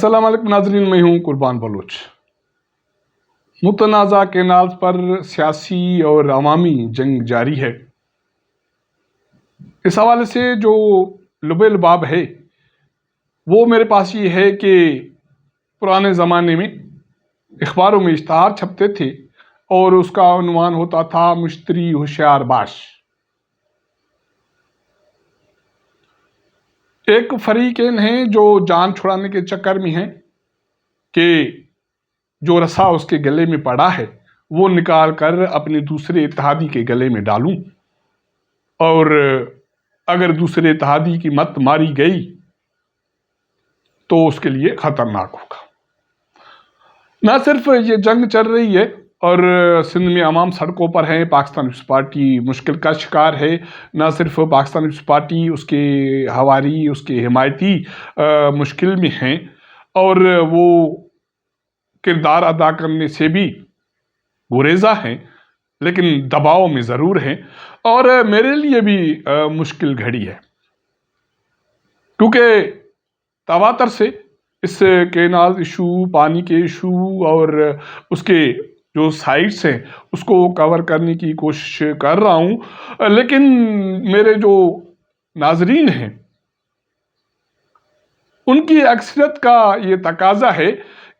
السلام علیکم ناظرین، میں ہوں قربان بلوچ۔ متنازع کینالز پر سیاسی اور عوامی جنگ جاری ہے۔ اس حوالے سے جو لب لباب ہے وہ میرے پاس یہ ہے کہ پرانے زمانے میں اخباروں میں اشتہار چھپتے تھے اور اس کا عنوان ہوتا تھا مشتری ہوشیار باش۔ ایک فریقین ہیں جو جان چھڑانے کے چکر میں ہیں کہ جو رسا اس کے گلے میں پڑا ہے وہ نکال کر اپنے دوسرے اتحادی کے گلے میں ڈالوں، اور اگر دوسرے اتحادی کی مت ماری گئی تو اس کے لیے خطرناک ہوگا۔ نہ صرف یہ جنگ چل رہی ہے اور سندھ میں عوام سڑکوں پر ہیں، پاکستان پیپلز پارٹی مشکل کا شکار ہے۔ نہ صرف پاکستان پیپلز پارٹی، اس کے حواری، اس کے حمایتی مشکل میں ہیں اور وہ کردار ادا کرنے سے بھی گریزہ ہیں، لیکن دباؤ میں ضرور ہیں، اور میرے لیے بھی مشکل گھڑی ہے، کیونکہ تواتر سے اس کینال ایشو، پانی کے ایشو اور اس کے جو سائٹس ہیں اس کو کور کرنے کی کوشش کر رہا ہوں، لیکن میرے جو ناظرین ہیں ان کی اکثریت کا یہ تقاضا ہے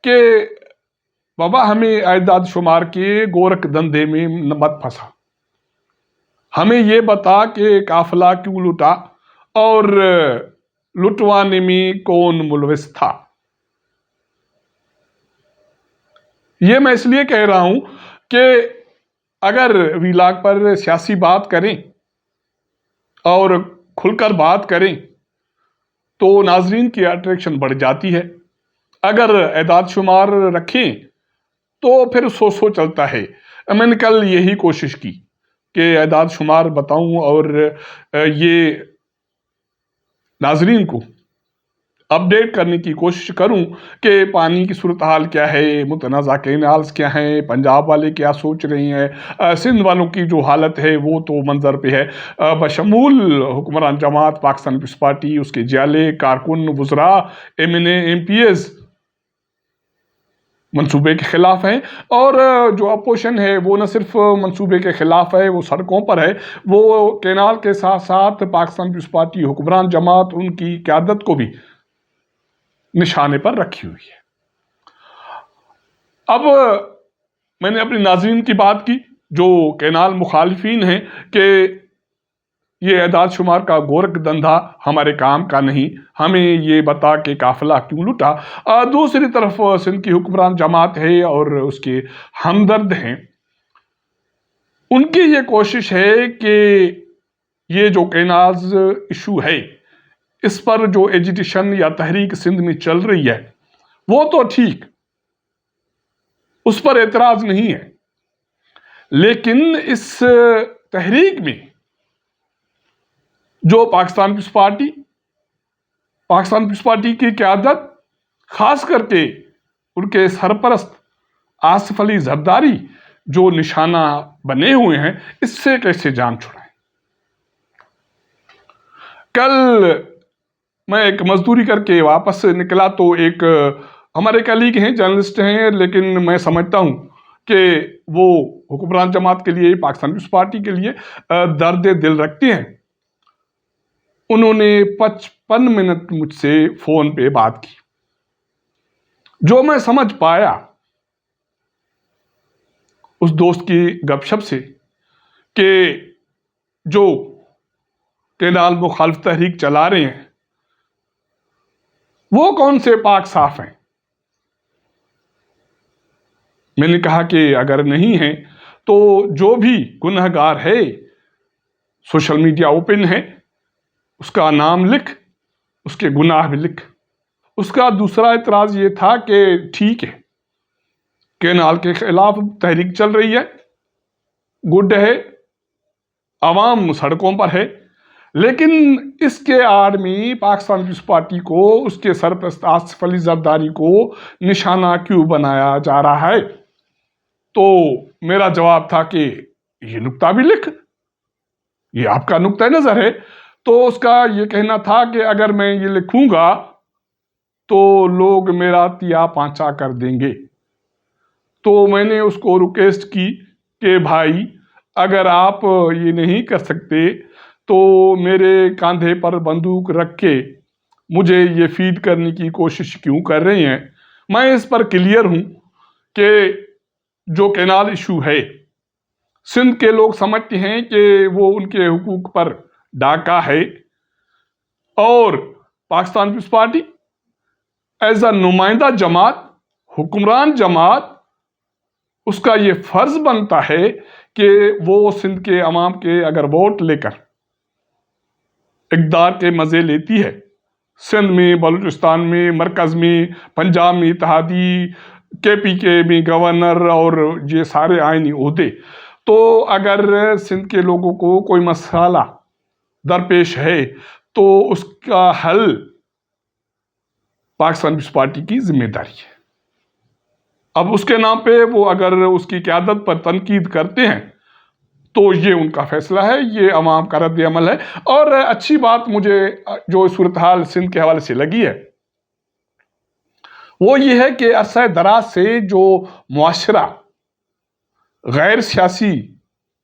کہ بابا ہمیں اعداد شمار کے گورکھ دندے میں مت پھنسا، ہمیں یہ بتا کہ قافلہ کیوں لوٹا اور لٹوانے میں کون ملوث تھا۔ یہ میں اس لیے کہہ رہا ہوں کہ اگر ویلاگ پر سیاسی بات کریں اور کھل کر بات کریں تو ناظرین کی اٹریکشن بڑھ جاتی ہے، اگر اعداد شمار رکھیں تو پھر سو چلتا ہے۔ میں نے کل یہی کوشش کی کہ اعداد شمار بتاؤں اور یہ ناظرین کو اپڈیٹ کرنے کی کوشش کروں کہ پانی کی صورتحال کیا ہے، متنازع کینالز کیا ہیں، پنجاب والے کیا سوچ رہے ہیں، سندھ والوں کی جو حالت ہے وہ تو منظر پہ ہے، بشمول حکمران جماعت پاکستان پیپلز پارٹی، اس کے جیالے، کارکن، وزراء، ایم این اے، ایم پی ایز منصوبے کے خلاف ہیں، اور جو اپوزیشن ہے وہ نہ صرف منصوبے کے خلاف ہے، وہ سڑکوں پر ہے، وہ کینال کے ساتھ ساتھ پاکستان پیپلز پارٹی حکمران جماعت ان کی قیادت کو بھی نشانے پر رکھی ہوئی ہے۔ اب میں نے اپنی ناظرین کی بات کی جو کینال مخالفین ہیں کہ یہ اعداد شمار کا گورکھ دندہ ہمارے کام کا نہیں، ہمیں یہ بتا کہ قافلہ کیوں لوٹا۔ دوسری طرف سندھ کی حکمران جماعت ہے اور اس کے ہمدرد ہیں، ان کی یہ کوشش ہے کہ یہ جو کینالز ایشو ہے اس پر جو ایجیٹیشن یا تحریک سندھ میں چل رہی ہے وہ تو ٹھیک، اس پر اعتراض نہیں ہے، لیکن اس تحریک میں جو پاکستان پیپلز پارٹی کی قیادت، خاص کر کے ان کے سرپرست آصف علی زرداری جو نشانہ بنے ہوئے ہیں، اس سے کیسے جان چھڑائیں۔ کل میں ایک مزدوری کر کے واپس نکلا تو ایک ہمارے کلیگ ہیں، جرنلسٹ ہیں، لیکن میں سمجھتا ہوں کہ وہ حکمران جماعت کے لیے، پاکستان پیپلز پارٹی کے لیے درد دل رکھتے ہیں۔ انہوں نے 55 منٹ مجھ سے فون پہ بات کی۔ جو میں سمجھ پایا اس دوست کی گپ شپ سے کہ جو کینال مخالف تحریک چلا رہے ہیں وہ کون سے پاک صاف ہیں۔ میں نے کہا کہ اگر نہیں ہیں تو جو بھی گنہگار ہے، سوشل میڈیا اوپن ہے، اس کا نام لکھ، اس کے گناہ بھی لکھ۔ اس کا دوسرا اعتراض یہ تھا کہ ٹھیک ہے کینال کے خلاف تحریک چل رہی ہے، گڈ ہے، عوام سڑکوں پر ہے، لیکن اس کے آڑ میں پاکستان پیپلز پارٹی کو، اس کے سرپرست آصف علی زرداری کو نشانہ کیوں بنایا جا رہا ہے؟ تو میرا جواب تھا کہ یہ نقطہ بھی لکھ، یہ آپ کا نقطہ نظر ہے۔ تو اس کا یہ کہنا تھا کہ اگر میں یہ لکھوں گا تو لوگ میرا تیا پانچا کر دیں گے۔ تو میں نے اس کو ریکویسٹ کی کہ بھائی اگر آپ یہ نہیں کر سکتے تو میرے کاندھے پر بندوق رکھ کے مجھے یہ فیڈ کرنے کی کوشش کیوں کر رہے ہیں؟ میں اس پر کلیئر ہوں کہ جو کینال ایشو ہے، سندھ کے لوگ سمجھتے ہیں کہ وہ ان کے حقوق پر ڈاکہ ہے، اور Pakistan peoples party as a نمائندہ جماعت، حکمران جماعت، اس کا یہ فرض بنتا ہے کہ وہ سندھ کے عوام کے اگر ووٹ لے کر اقتدار کے مزے لیتی ہے، سندھ میں، بلوچستان میں، مرکز میں، پنجاب میں اتحادی، کے پی کے میں گورنر اور یہ سارے آئینی عہدے، تو اگر سندھ کے لوگوں کو کوئی مسئلہ درپیش ہے تو اس کا حل پاکستان پیپلز پارٹی کی ذمہ داری ہے۔ اب اس کے نام پہ وہ اگر اس کی قیادت پر تنقید کرتے ہیں تو یہ ان کا فیصلہ ہے، یہ عوام کا رد عمل ہے۔ اور اچھی بات مجھے جو صورتحال سندھ کے حوالے سے لگی ہے وہ یہ ہے کہ عرصہ دراز سے جو معاشرہ غیر سیاسی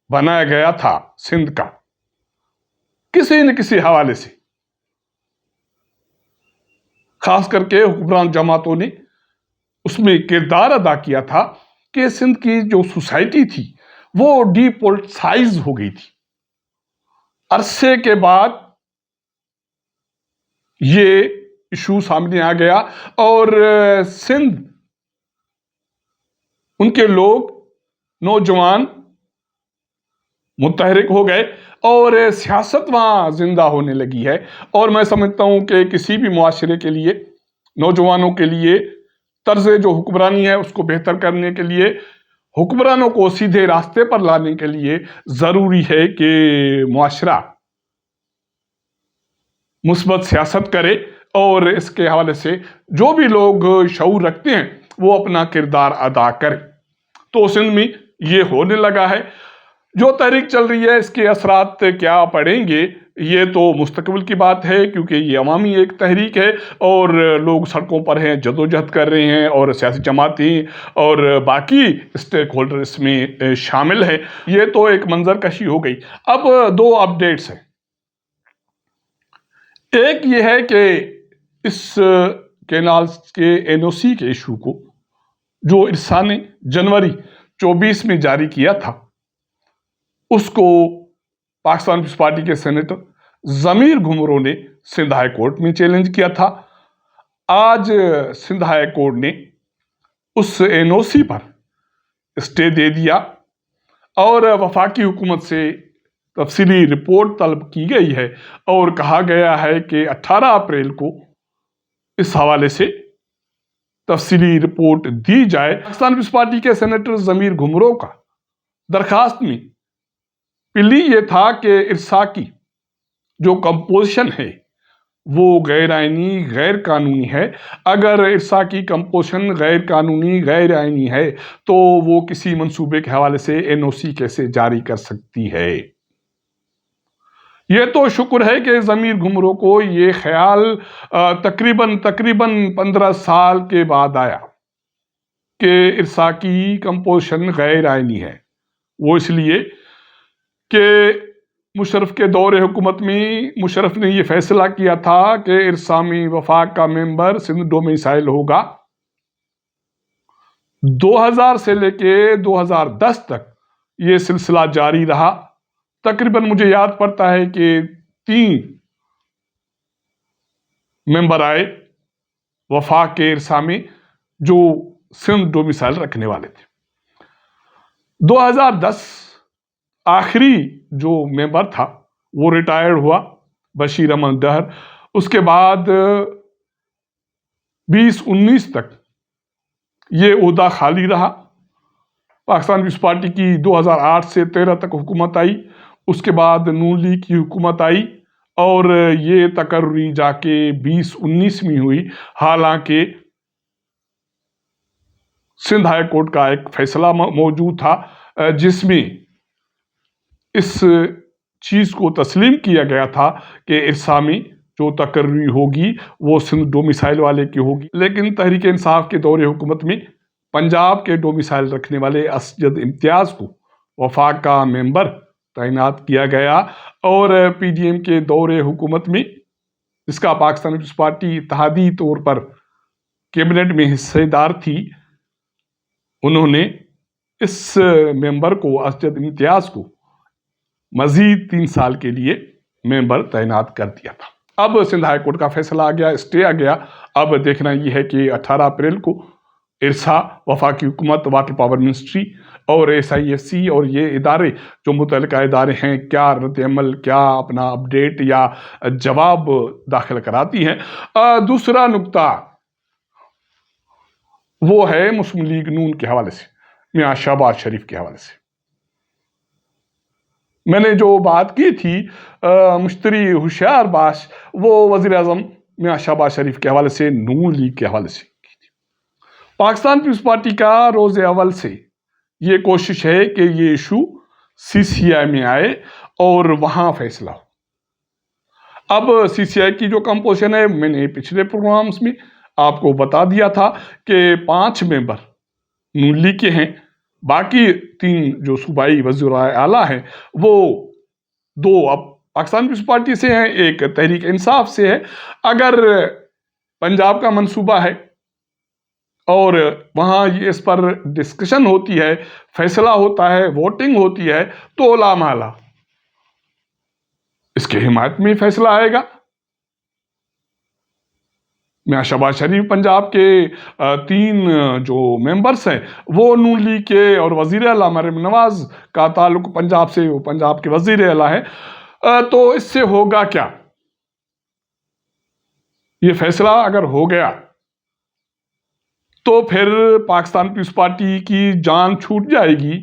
بنایا گیا تھا سندھ کا، کسی نہ کسی حوالے سے، خاص کر کے حکمران جماعتوں نے اس میں کردار ادا کیا تھا کہ سندھ کی جو سوسائٹی تھی وہ ڈی پولیٹیسائز ہو گئی تھی۔ عرصے کے بعد یہ ایشو سامنے آ گیا اور سندھ، ان کے لوگ، نوجوان متحرک ہو گئے اور سیاست وہاں زندہ ہونے لگی ہے۔ اور میں سمجھتا ہوں کہ کسی بھی معاشرے کے لیے، نوجوانوں کے لیے، طرز جو حکمرانی ہے اس کو بہتر کرنے کے لیے، حکمرانوں کو سیدھے راستے پر لانے کے لیے ضروری ہے کہ معاشرہ مثبت سیاست کرے، اور اس کے حوالے سے جو بھی لوگ شعور رکھتے ہیں وہ اپنا کردار ادا کریں۔ تو سندھ میں یہ ہونے لگا ہے۔ جو تحریک چل رہی ہے اس کے اثرات کیا پڑیں گے یہ تو مستقبل کی بات ہے، کیونکہ یہ عوامی ایک تحریک ہے اور لوگ سڑکوں پر ہیں، جدوجہد کر رہے ہیں، اور سیاسی جماعتیں اور باقی اسٹیک ہولڈر اس میں شامل ہیں۔ یہ تو ایک منظر کشی ہو گئی۔ اب دو اپڈیٹس ہیں۔ ایک یہ ہے کہ اس کینال کے این او سی کے ایشو کو جو ارسا نے جنوری 24 میں جاری کیا تھا، اس کو پاکستان پیپلز پارٹی کے سینیٹر ضمیر گھمرو نے سندھ ہائی کورٹ میں چیلنج کیا تھا۔ آج سندھ ہائی کورٹ نے اس این او سی پر اسٹے دے دیا اور وفاقی حکومت سے تفصیلی رپورٹ طلب کی گئی ہے، اور کہا گیا ہے کہ 18 اپریل کو اس حوالے سے تفصیلی رپورٹ دی جائے۔ پاکستان پیپلز پارٹی کے سینیٹر ضمیر گھمرو کا درخواست میں پلی یہ تھا کہ ارسا کی جو کمپوزیشن ہے وہ غیر آئینی، غیر قانونی ہے۔ اگر ارسا کی کمپوزیشن غیر قانونی، غیر آئینی ہے تو وہ کسی منصوبے کے حوالے سے این او سی کیسے جاری کر سکتی ہے؟ یہ تو شکر ہے کہ ضمیر گھمرو کو یہ خیال تقریباً 15 سال کے بعد آیا کہ ارسا کی کمپوزیشن غیر آئینی ہے۔ وہ اس لیے کہ مشرف کے دور حکومت میں مشرف نے یہ فیصلہ کیا تھا کہ ارسا میں وفاق کا ممبر سندھ ڈومیسائل ہوگا۔ 2000 سے لے کے 2010 تک یہ سلسلہ جاری رہا۔ تقریباً مجھے یاد پڑتا ہے کہ 3 ممبر آئے وفاق کے ارسا میں جو سندھ ڈومیسائل رکھنے والے تھے۔ 2010 آخری جو ممبر تھا وہ ریٹائرڈ ہوا، بشیر احمد ڈہر۔ اس کے بعد 2019 تک یہ عہدہ خالی رہا۔ پاکستان پیپلز پارٹی کی 2008 سے 13 تک حکومت آئی، اس کے بعد نون لیگ کی حکومت آئی، اور یہ تقرری جا کے 2019 میں ہوئی۔ حالانکہ سندھ ہائی کورٹ کا ایک فیصلہ موجود تھا جس میں اس چیز کو تسلیم کیا گیا تھا کہ ارسا میں جو تقرری ہوگی وہ سندھ ڈومیسائل والے کی ہوگی، لیکن تحریک انصاف کے دور حکومت میں پنجاب کے ڈومیسائل رکھنے والے اسجد امتیاز کو وفاق کا ممبر تعینات کیا گیا، اور پی ڈی ایم کے دور حکومت میں، جس کا پاکستان پیپلز پارٹی اتحادی طور پر کیبنٹ میں حصے دار تھی، انہوں نے اس ممبر کو، اسجد امتیاز کو، مزید 3 سال کے لیے ممبر تعینات کر دیا تھا۔ اب سندھ ہائی کورٹ کا فیصلہ آ گیا، اسٹے آ گیا۔ اب دیکھنا یہ ہے کہ 18 اپریل کو ارسا، وفاقی حکومت، واٹر پاور منسٹری اور SIFC اور یہ ادارے جو متعلقہ ادارے ہیں، کیا رد عمل، کیا اپنا اپڈیٹ یا جواب داخل کراتی ہیں۔ دوسرا نقطہ وہ ہے مسلم لیگ نون کے حوالے سے، میاں شہباز شریف کے حوالے سے۔ میں نے جو بات کی تھی مشتری ہوشیار باش، وہ وزیر اعظم میاں شہباز شریف کے حوالے سے، نون لیگ کے حوالے سے کی تھی۔ پاکستان پیپلز پارٹی کا روز اول سے یہ کوشش ہے کہ یہ ایشو CCI میں آئے اور وہاں فیصلہ ہو۔ اب CCI کی جو کمپوزیشن ہے، میں نے پچھلے پروگرامز میں آپ کو بتا دیا تھا کہ 5 ممبر نون لیگ کے ہیں، باقی 3 جو صوبائی وزیر اعلیٰ ہیں وہ 2 اب پاکستان پیپلز پارٹی سے ہیں، ایک تحریک انصاف سے ہے۔ اگر پنجاب کا منصوبہ ہے اور وہاں اس پر ڈسکشن ہوتی ہے، فیصلہ ہوتا ہے، ووٹنگ ہوتی ہے، تو لامحالہ اس کے حمایت میں فیصلہ آئے گا۔ میاں شہباز شریف پنجاب کے 3 جو ممبرس ہیں وہ نون لیگ کے، اور وزیر اعلیٰ مریم نواز کا تعلق پنجاب سے، وہ پنجاب کے وزیر اعلیٰ ہیں۔ تو اس سے ہوگا کیا؟ یہ فیصلہ اگر ہو گیا تو پھر پاکستان پیپلز پارٹی کی جان چھوٹ جائے گی،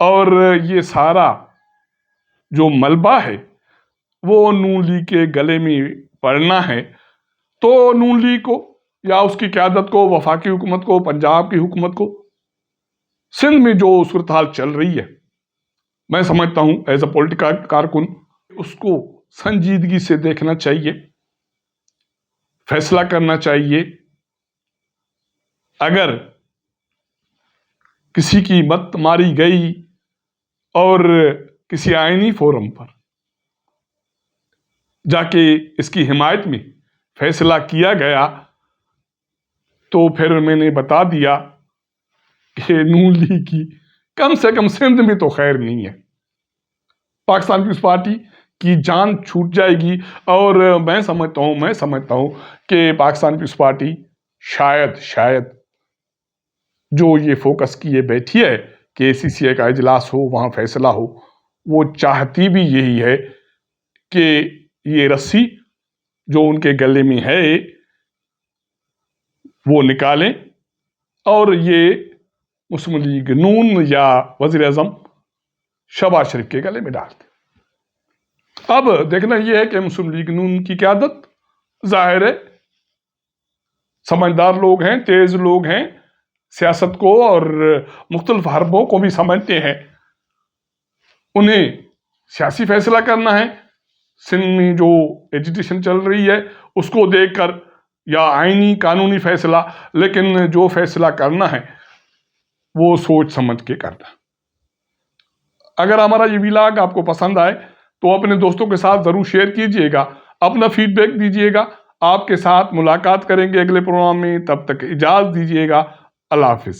اور یہ سارا جو ملبہ ہے وہ نون لیگ کے گلے میں پڑنا ہے۔ تو نون لیگ کو یا اس کی قیادت کو، وفاقی حکومت کو، پنجاب کی حکومت کو، سندھ میں جو صورتحال چل رہی ہے، میں سمجھتا ہوں ایز اے پولیٹیکل کارکن اس کو سنجیدگی سے دیکھنا چاہیے، فیصلہ کرنا چاہیے۔ اگر کسی کی مت ماری گئی اور کسی آئینی فورم پر جا کے اس کی حمایت میں فیصلہ کیا گیا، تو پھر میں نے بتا دیا کہ نون لیگ کی کم سے کم سندھ میں تو خیر نہیں ہے، پاکستان پیپلز پارٹی کی جان چھوٹ جائے گی۔ اور میں سمجھتا ہوں کہ پاکستان پیپلز پارٹی شاید جو یہ فوکس کیے بیٹھی ہے کہ CCI کا اجلاس ہو، وہاں فیصلہ ہو، وہ چاہتی بھی یہی ہے کہ یہ رسی جو ان کے گلے میں ہے وہ نکالیں اور یہ مسلم لیگ نون یا وزیر اعظم شہباز شریف کے گلے میں ڈال دیں۔ اب دیکھنا یہ ہے کہ مسلم لیگ نون کی قیادت ظاہر ہے سمجھدار لوگ ہیں، تیز لوگ ہیں، سیاست کو اور مختلف حربوں کو بھی سمجھتے ہیں۔ انہیں سیاسی فیصلہ کرنا ہے، سندھ میں جو ایجیٹیشن چل رہی ہے اس کو دیکھ کر، یا آئینی قانونی فیصلہ، لیکن جو فیصلہ کرنا ہے وہ سوچ سمجھ کے کرنا۔ اگر ہمارا یہ ولاگ آپ کو پسند آئے تو اپنے دوستوں کے ساتھ ضرور شیئر کیجئے گا، اپنا فیڈ بیک دیجئے گا۔ آپ کے ساتھ ملاقات کریں گے اگلے پروگرام میں، تب تک اجازت دیجئے گا۔ اللہ حافظ۔